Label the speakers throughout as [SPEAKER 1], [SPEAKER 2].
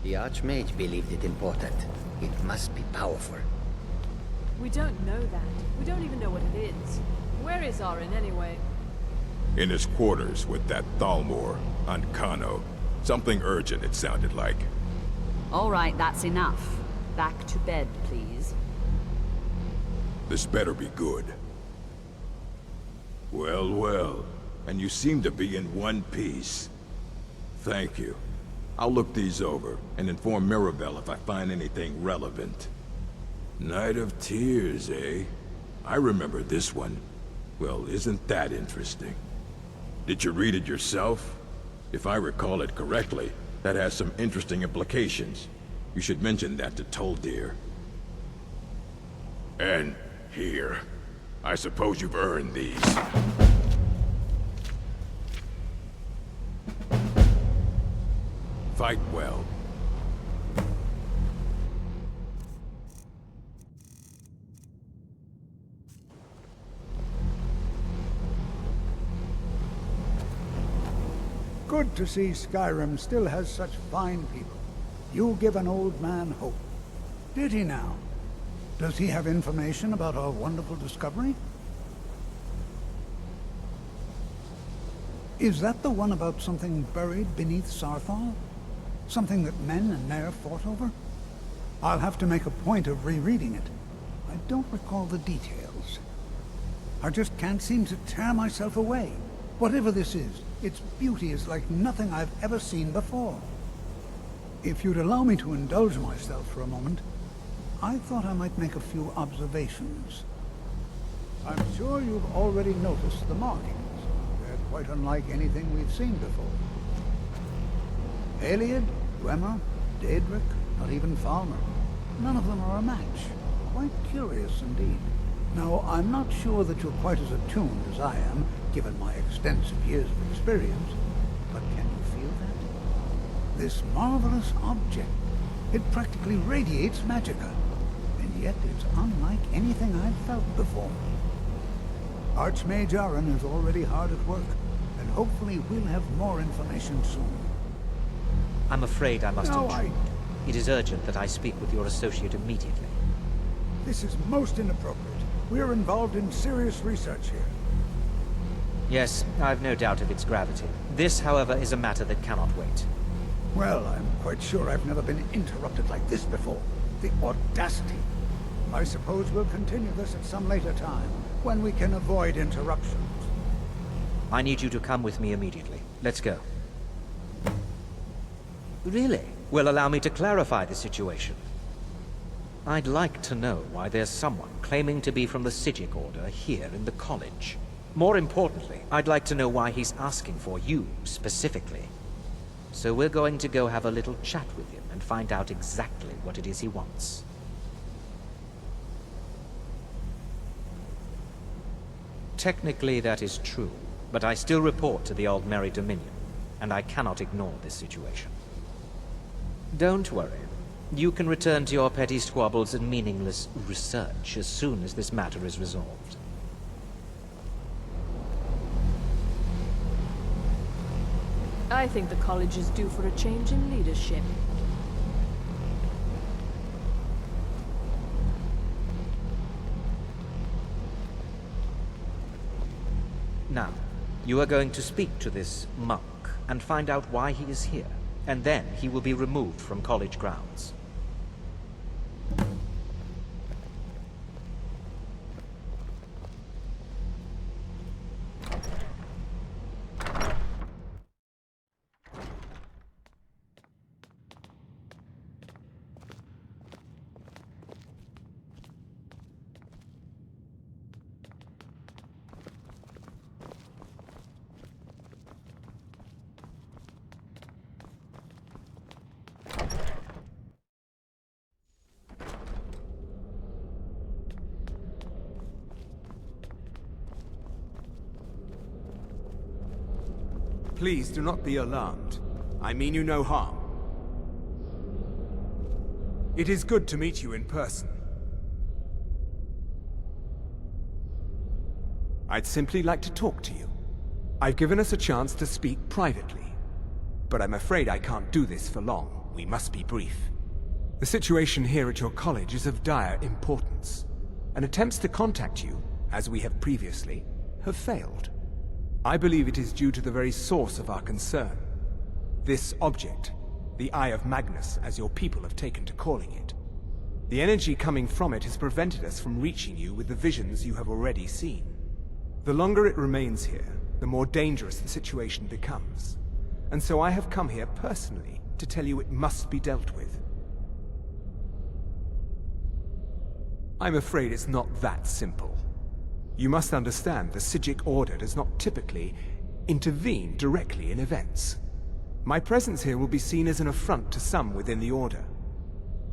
[SPEAKER 1] The Archmage believed it important. It must be powerful.
[SPEAKER 2] We don't know that. We don't even know what it is. Where is Arin anyway?
[SPEAKER 3] In his quarters with that Thalmor on Kano. Something urgent, it sounded like.
[SPEAKER 4] All right, that's enough. Back to bed, please.
[SPEAKER 3] This better be good. Well, well. And you seem to be in one piece. Thank you. I'll look these over and inform Mirabelle if I find anything relevant. Night of Tears, eh? I remember this one. Well, isn't that interesting? Did you read it yourself? If I recall it correctly, that has some interesting implications. You should mention that to Toldir. And here. I suppose you've earned these. Fight well.
[SPEAKER 5] Good to see Skyrim still has such fine people. You give an old man hope. Did he now? Does he have information about our wonderful discovery? Is that the one about something buried beneath Sarthal? Something that men and Nair fought over? I'll have to make a point of rereading it. I don't recall the details. I just can't seem to tear myself away. Whatever this is, its beauty is like nothing I've ever seen before. If you'd allow me to indulge myself for a moment, I thought I might make a few observations. I'm sure you've already noticed the markings. They're quite unlike anything we've seen before. Ayleid, Dwemer, Daedric, not even Falmer. None of them are a match. Quite curious indeed. Now, I'm not sure that you're quite as attuned as I am, given my extensive years of experience, but can you feel that? This marvelous object, it practically radiates magicka, and yet it's unlike anything I've felt before. Archmage Arin is already hard at work, and hopefully we'll have more information soon.
[SPEAKER 6] I'm afraid I must
[SPEAKER 5] No,
[SPEAKER 6] intrude. It is urgent that I speak with your associate immediately.
[SPEAKER 5] This is most inappropriate. We're involved in serious research here.
[SPEAKER 6] Yes, I've no doubt of its gravity. This, however, is a matter that cannot wait.
[SPEAKER 5] Well, I'm quite sure I've never been interrupted like this before. The audacity. I suppose we'll continue this at some later time, when we can avoid interruptions.
[SPEAKER 6] I need you to come with me immediately. Let's go. Really? Well, allow me to clarify the situation. I'd like to know why there's someone claiming to be from the Psijic Order here in the college. More importantly, I'd like to know why he's asking for you, specifically. So we're going to go have a little chat with him and find out exactly what it is he wants. Technically, that is true, but I still report to the Aldmeri Dominion, and I cannot ignore this situation. Don't worry. You can return to your petty squabbles and meaningless research as soon as this matter is resolved.
[SPEAKER 2] I think the college is due for a change in leadership.
[SPEAKER 6] Now, you are going to speak to this monk and find out why he is here, and then he will be removed from college grounds.
[SPEAKER 7] Please do not be alarmed. I mean you no harm. It is good to meet you in person. I'd simply like to talk to you. I've given us a chance to speak privately, but I'm afraid I can't do this for long. we must be brief. The situation here at your college is of dire importance, and attempts to contact you, as we have previously, have failed. I believe it is due to the very source of our concern. This object, the Eye of Magnus, as your people have taken to calling it. The energy coming from it has prevented us from reaching you with the visions you have already seen. The longer it remains here, the more dangerous the situation becomes. And so I have come here personally to tell you it must be dealt with. I'm afraid it's not that simple. You must understand the Psijic Order does not typically intervene directly in events. My presence here will be seen as an affront to some within the Order.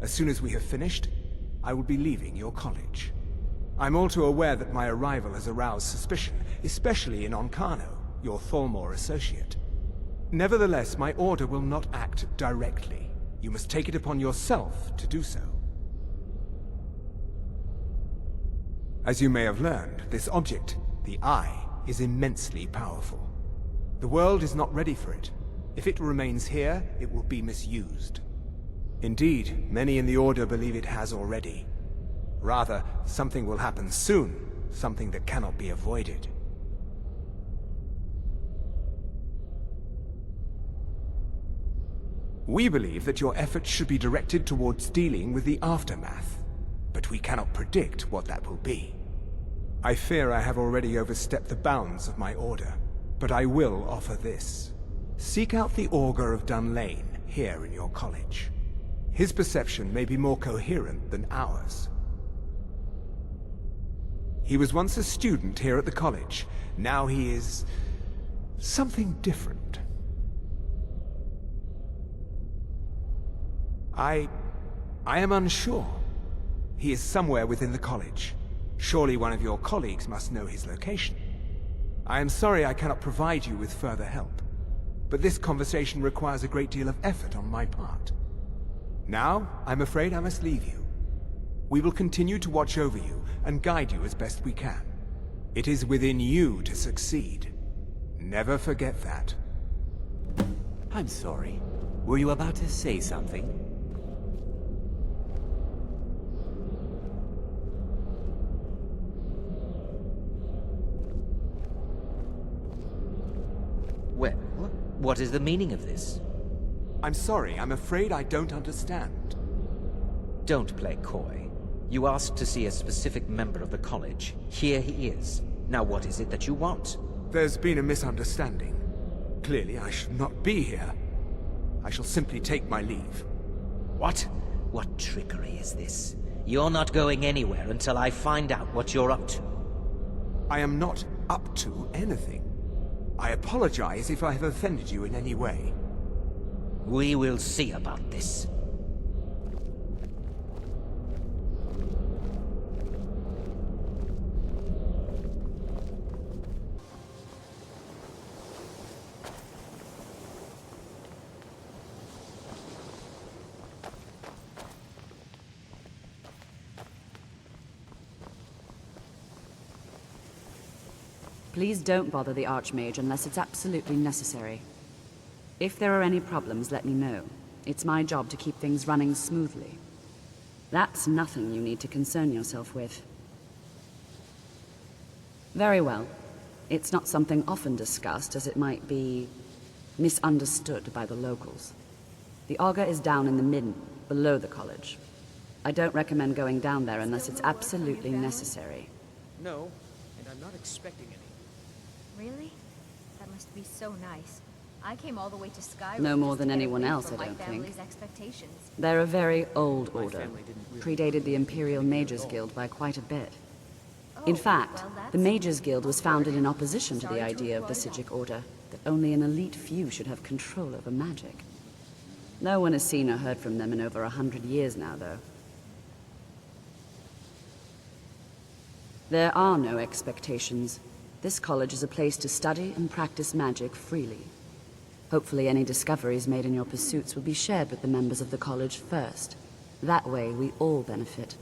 [SPEAKER 7] As soon as we have finished, I will be leaving your college. I'm all too aware that my arrival has aroused suspicion, especially in Onkano, your Thalmor associate. Nevertheless, my Order will not act directly. You must take it upon yourself to do so. As you may have learned, this object, the Eye, is immensely powerful. The world is not ready for it. If it remains here, it will be misused. Indeed, many in the Order believe it has already. Rather, something will happen soon, something that cannot be avoided. We believe that your efforts should be directed towards dealing with the aftermath, but we cannot predict what that will be. I fear I have already overstepped the bounds of my Order, but I will offer this. Seek out the Augur of Dunlane here in your college. His perception may be more coherent than ours. He was once a student here at the college. Now he is something different. I am unsure. He is somewhere within the college. Surely one of your colleagues must know his location. I am sorry I cannot provide you with further help, but this conversation requires a great deal of effort on my part. Now, I'm afraid I must leave you. We will continue to watch over you and guide you as best we can. It is within you to succeed. Never forget that.
[SPEAKER 8] I'm sorry. Were you about to say something?
[SPEAKER 6] Well, what is the meaning of this?
[SPEAKER 7] I'm sorry, I'm afraid I don't understand.
[SPEAKER 6] Don't play coy. You asked to see a specific member of the college. Here he is. Now what is it that you want?
[SPEAKER 7] There's been a misunderstanding. Clearly, I should not be here. I shall simply take my leave.
[SPEAKER 6] What? What trickery is this? You're not going anywhere until I find out what you're up to.
[SPEAKER 7] I am not up to anything. I apologize if I have offended you in any way.
[SPEAKER 6] We will see about this.
[SPEAKER 4] Please don't bother the Archmage unless it's absolutely necessary. If there are any problems, let me know. It's my job to keep things running smoothly. That's nothing you need to concern yourself with. Very well. It's not something often discussed, as it might be misunderstood by the locals. The Augur is down in the midden, below the college. I don't recommend going down there unless it's absolutely necessary.
[SPEAKER 1] No, and I'm not expecting any.
[SPEAKER 9] Really? That must be so nice. I came all the way to Skyrim
[SPEAKER 4] No more
[SPEAKER 9] just to
[SPEAKER 4] than
[SPEAKER 9] get
[SPEAKER 4] anyone
[SPEAKER 9] away
[SPEAKER 4] else,
[SPEAKER 9] from
[SPEAKER 4] I
[SPEAKER 9] my
[SPEAKER 4] don't think.
[SPEAKER 9] family's expectations.
[SPEAKER 4] They're a very old order. Predated the Imperial Mages Guild by quite a bit. In fact, the Mages Guild was founded in opposition to the idea of the Psijic Order, that only an elite few should have control over magic. No one has seen or heard from them in over 100 years now, though. There are no expectations. This college is a place to study and practice magic freely. Hopefully any discoveries made in your pursuits will be shared with the members of the college first. That way, we all benefit.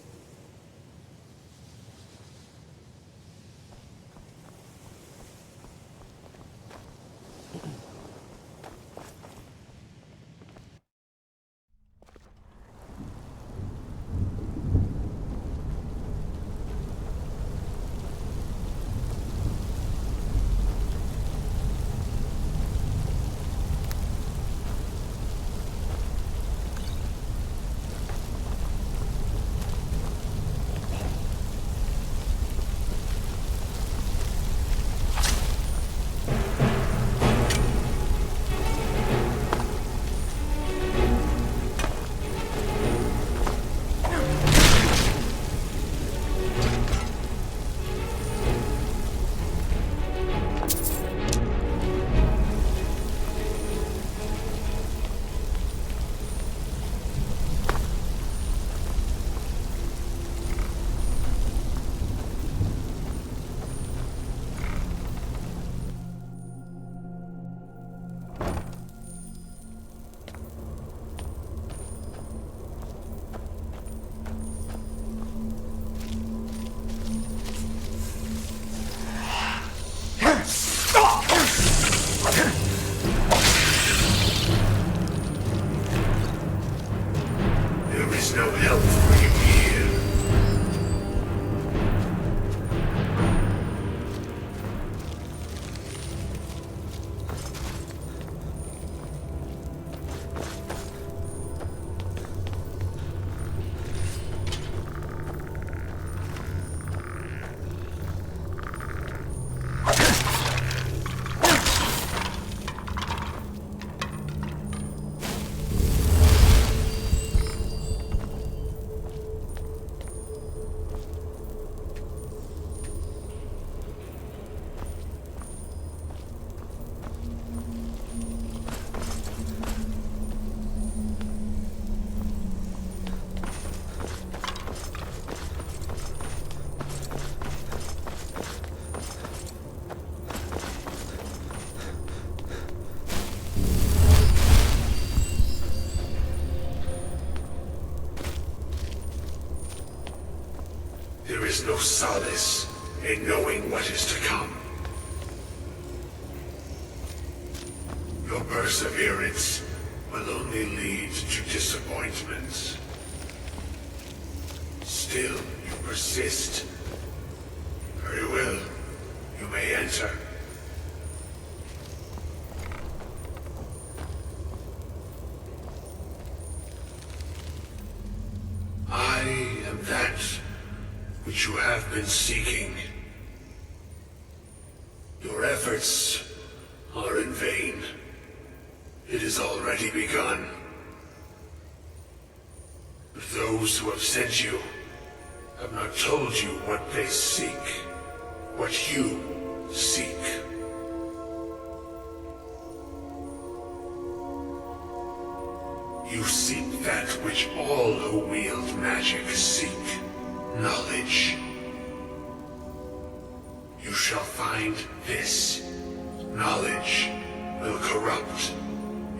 [SPEAKER 10] is no help for you here. There is no solace in knowing what is to come. Your perseverance will only lead to disappointments. Still, you persist. Very well. You may enter. I am that which you have been seeking. Your efforts are in vain. It has already begun. But those who have sent you have not told you what they seek, what you seek. You seek that which all who wield magic seek. Knowledge. You shall find this. Knowledge will corrupt.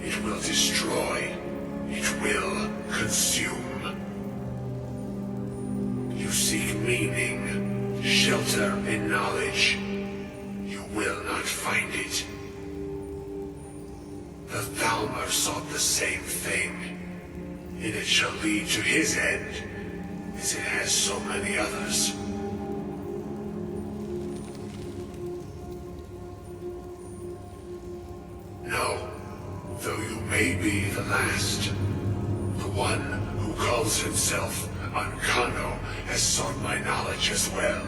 [SPEAKER 10] It will destroy. It will consume. You seek meaning, shelter in knowledge. You will not find it. The Thalmor sought the same thing, and it shall lead to his end, as it has so many others. No, though you may be the last, the one who calls himself Ancano has sought my knowledge as well,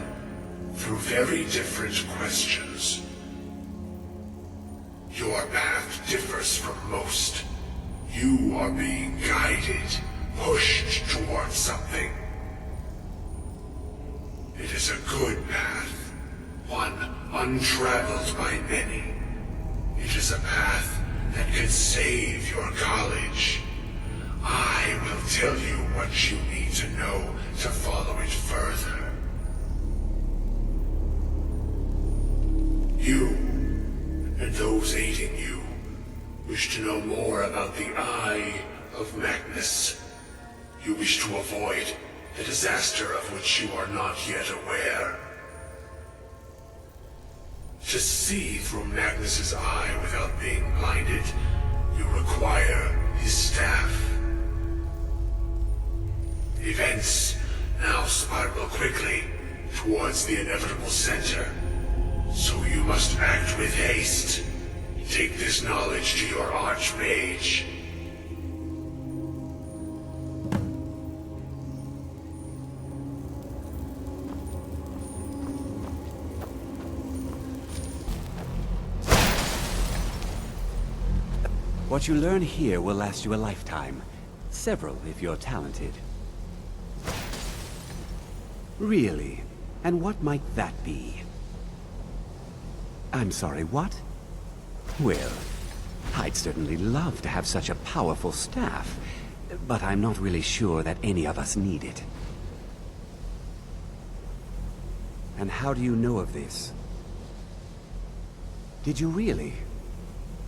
[SPEAKER 10] through very different questions. Your path differs from most. You are being guided, pushed towards something. It is a good path, one untraveled by many. It is a path that can save your college. I will tell you what you need to know to follow it further. You, and those aiding you, wish to know more about the Eye of Magnus. You wish to avoid the disaster of which you are not yet aware. To see through Magnus's eye without being blinded, you require his staff. Events now spiral quickly towards the inevitable center, so you must act with haste. Take this knowledge to your Archmage.
[SPEAKER 8] What you learn here will last you a lifetime. Several, if you're talented. Really? And what might that be? I'm sorry, what? Well, I'd certainly love to have such a powerful staff, but I'm not really sure that any of us need it. And how do you know of this? Did you really?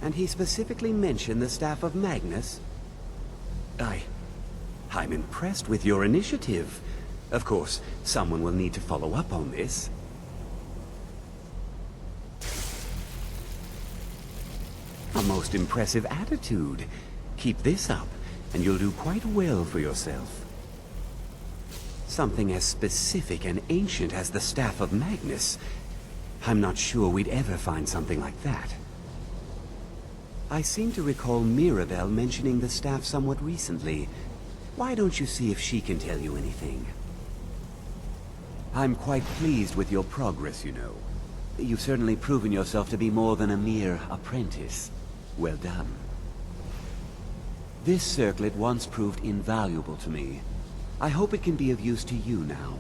[SPEAKER 8] And he specifically mentioned the staff of Magnus? I'm impressed with your initiative. Of course, someone will need to follow up on this. A most impressive attitude. Keep this up, and you'll do quite well for yourself. Something as specific and ancient as the Staff of Magnus. I'm not sure we'd ever find something like that. I seem to recall Mirabelle mentioning the staff somewhat recently. Why don't you see if she can tell you anything? I'm quite pleased with your progress, you know. You've certainly proven yourself to be more than a mere apprentice. Well done. This circlet once proved invaluable to me. I hope it can be of use to you now.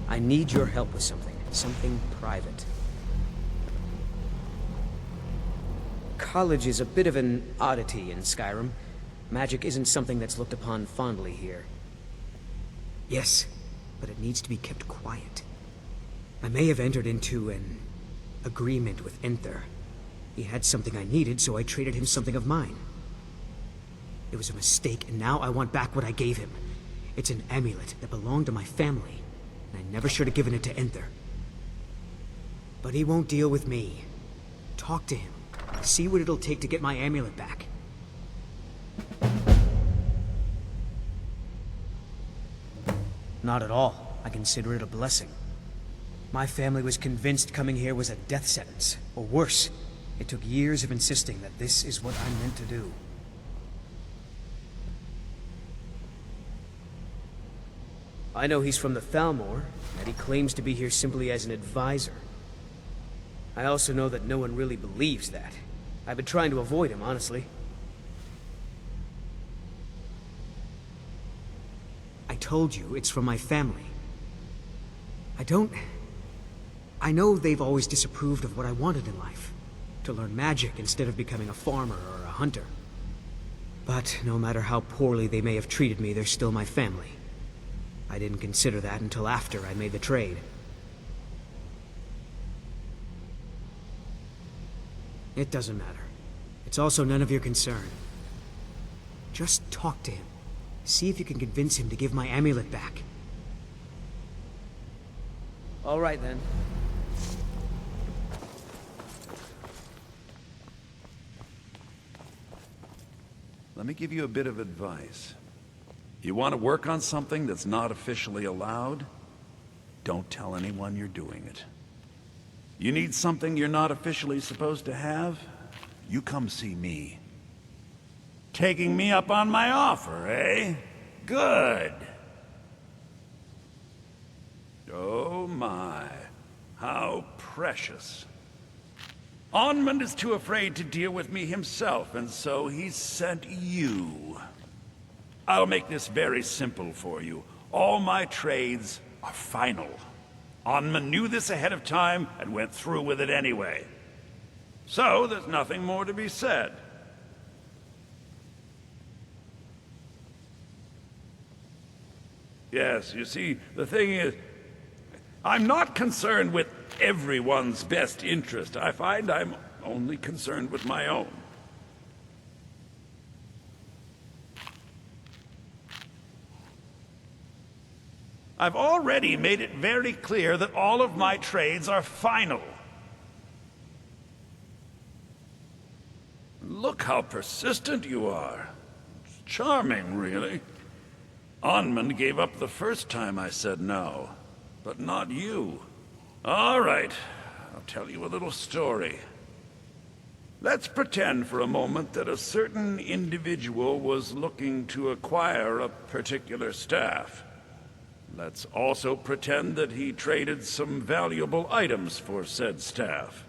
[SPEAKER 11] I need your help with something. Something private. College is a bit of an oddity in Skyrim. Magic isn't something that's looked upon fondly here. Yes, but it needs to be kept quiet. I may have entered into an agreement with Enther. He had something I needed, so I traded him something of mine. It was a mistake, and now I want back what I gave him. It's an amulet that belonged to my family, and I never should have given it to Enther. But he won't deal with me. Talk to him. See what it'll take to get my amulet back. Not at all. I consider it a blessing. My family was convinced coming here was a death sentence, or worse. It took years of insisting that this is what I'm meant to do. I know he's from the Thalmor, and that he claims to be here simply as an advisor. I also know that no one really believes that. I've been trying to avoid him, honestly. I told you, it's from my family. I know they've always disapproved of what I wanted in life. To learn magic instead of becoming a farmer or a hunter. But no matter how poorly they may have treated me, they're still my family. I didn't consider that until after I made the trade. It doesn't matter. It's also none of your concern. Just talk to him. See if you can convince him to give my amulet back. All right, then.
[SPEAKER 12] Let me give you a bit of advice. You want to work on something that's not officially allowed? Don't tell anyone you're doing it. You need something you're not officially supposed to have? You come see me. Taking me up on my offer, eh? Good. Oh my, how precious. Onmund is too afraid to deal with me himself, and so he's sent you. I'll make this very simple for you. All my trades are final. Onmund knew this ahead of time and went through with it anyway. So there's nothing more to be said. Yes, you see, the thing is, I'm not concerned with everyone's best interest. I find I'm only concerned with my own. I've already made it very clear that all of my trades are final. Look how persistent you are. It's charming, really. Onmund gave up the first time I said no, but not you. All right, I'll tell you a little story. Let's pretend for a moment that a certain individual was looking to acquire a particular staff. Let's also pretend that he traded some valuable items for said staff.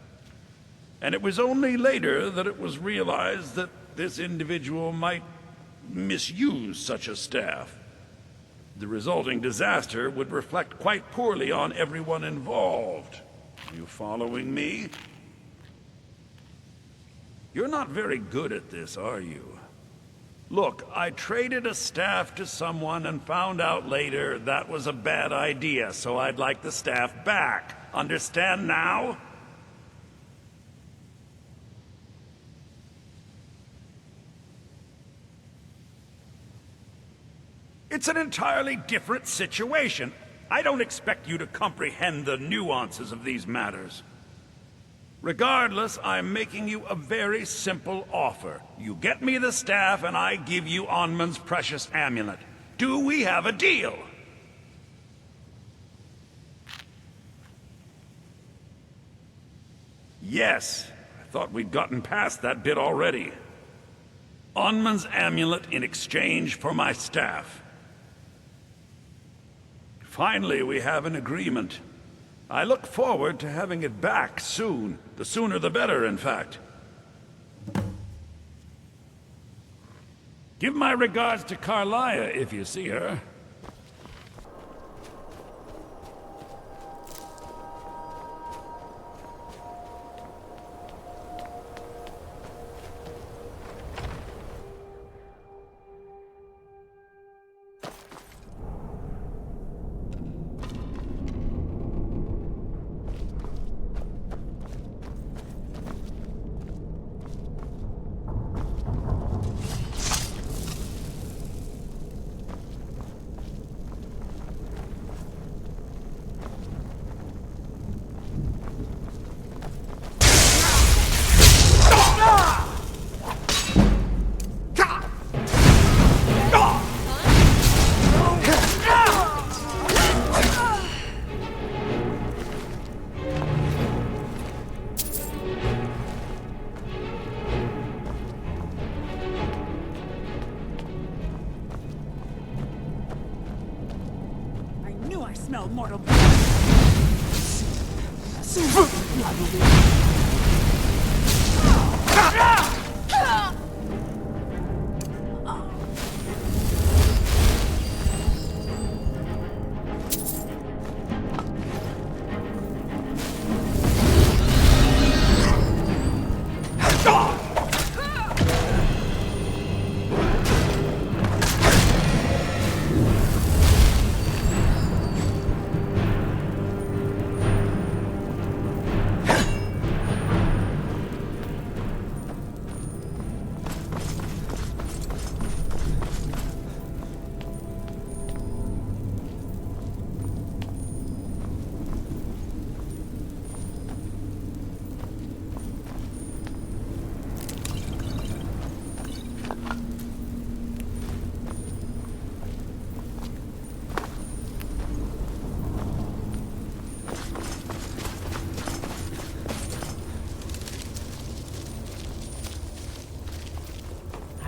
[SPEAKER 12] And it was only later that it was realized that this individual might misuse such a staff. The resulting disaster would reflect quite poorly on everyone involved. Are you following me? You're not very good at this, are you? Look, I traded a staff to someone and found out later that was a bad idea, so I'd like the staff back. Understand now? It's an entirely different situation. I don't expect you to comprehend the nuances of these matters. Regardless, I'm making you a very simple offer. You get me the staff, and I give you Onmund's precious amulet. Do we have a deal? Yes. I thought we'd gotten past that bit already. Onmund's amulet in exchange for my staff. Finally, we have an agreement. I look forward to having it back soon. The sooner the better, in fact. Give my regards to Carlia if you see her.
[SPEAKER 2] Smell mortal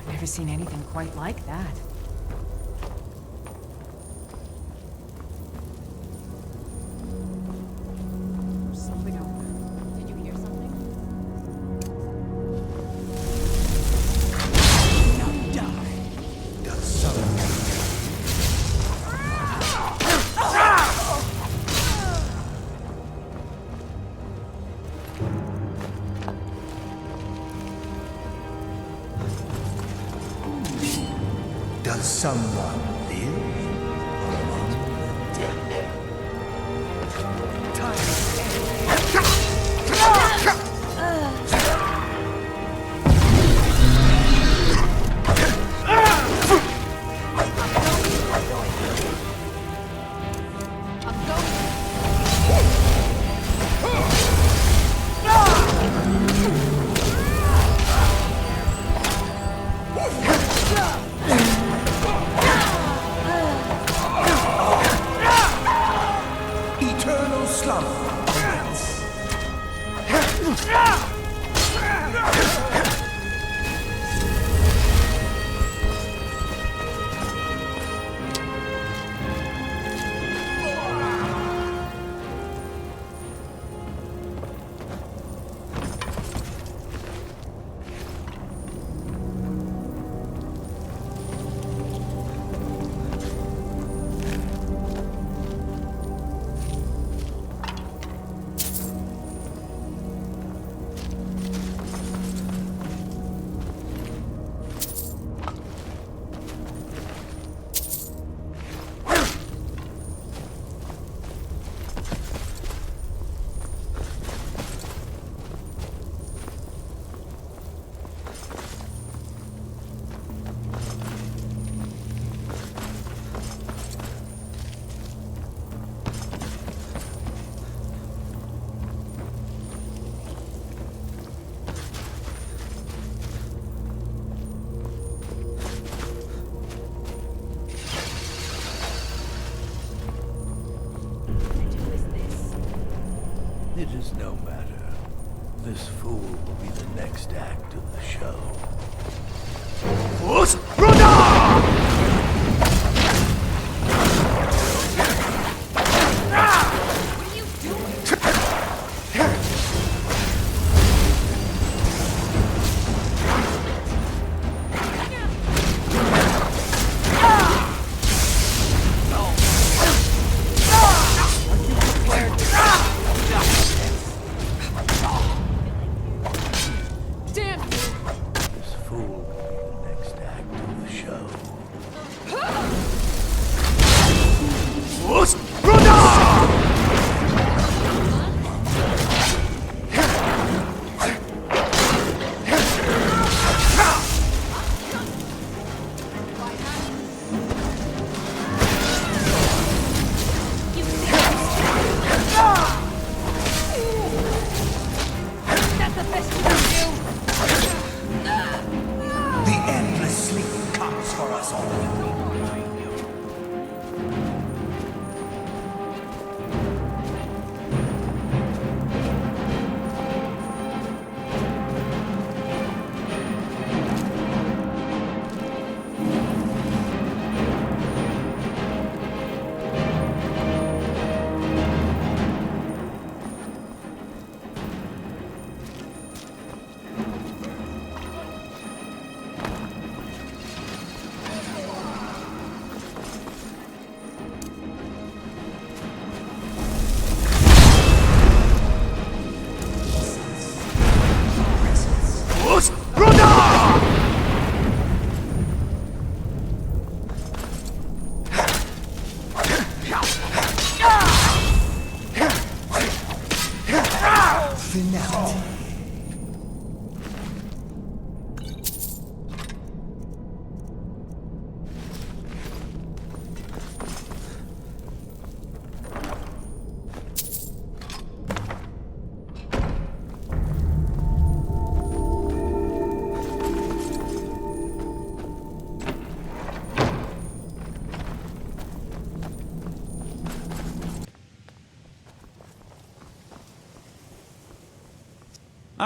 [SPEAKER 13] Never seen anything quite like that.
[SPEAKER 2] There's something out there. Did you hear something?
[SPEAKER 1] Now die. Does someone... Does someone live among the dead?
[SPEAKER 14] It is no matter. This fool will be the next act of the show.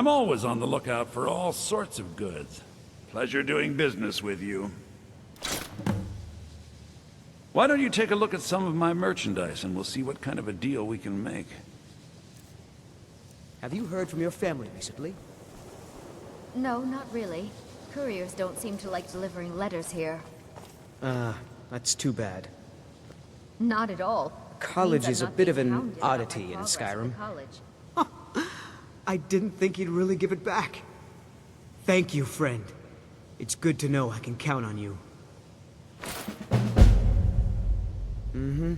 [SPEAKER 12] I'm always on the lookout for all sorts of goods. Pleasure doing business with you. Why don't you take a look at some of my merchandise and we'll see what kind of a deal we can make.
[SPEAKER 11] Have you heard from your family recently?
[SPEAKER 9] No, not really. Couriers don't seem to like delivering letters here.
[SPEAKER 11] That's too bad.
[SPEAKER 9] Not at all.
[SPEAKER 11] College
[SPEAKER 9] Means
[SPEAKER 11] is
[SPEAKER 9] I'm
[SPEAKER 11] a
[SPEAKER 9] not
[SPEAKER 11] bit of
[SPEAKER 9] being
[SPEAKER 11] an
[SPEAKER 9] hounded about
[SPEAKER 11] oddity
[SPEAKER 9] my
[SPEAKER 11] in
[SPEAKER 9] progress
[SPEAKER 11] Skyrim.
[SPEAKER 9] with college.
[SPEAKER 11] I didn't think you'd really give it back. Thank you, friend. It's good to know I can count on you. Mm-hmm.